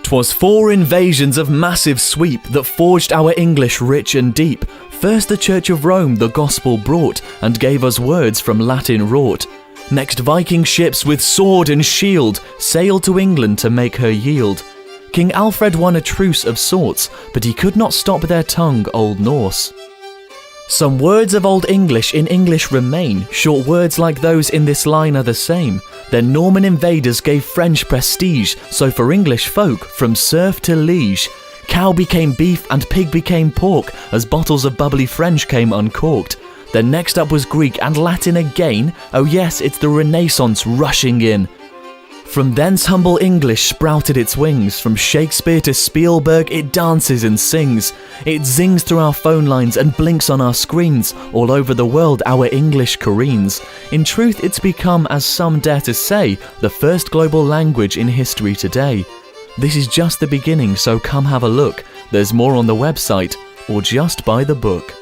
'Twas 4 invasions of massive sweep that forged our English rich and deep. First the Church of Rome the gospel brought, and gave us words from Latin wrought. Next Viking ships with sword and shield sailed to England to make her yield. King Alfred won a truce of sorts, but he could not stop their tongue, Old Norse. Some words of Old English in English remain, short words like those in this line are the same. Then Norman invaders gave French prestige, so for English folk, from serf to liege, cow became beef and pig became pork, as bottles of bubbly French came uncorked. Then next up was Greek and Latin again, oh yes, it's the Renaissance rushing in. From thence humble English sprouted its wings, from Shakespeare to Spielberg it dances and sings. It zings through our phone lines and blinks on our screens, all over the world our English careens. In truth it's become, as some dare to say, the first global language in history today. This is just the beginning, so come have a look. There's more on the website, or just buy the book.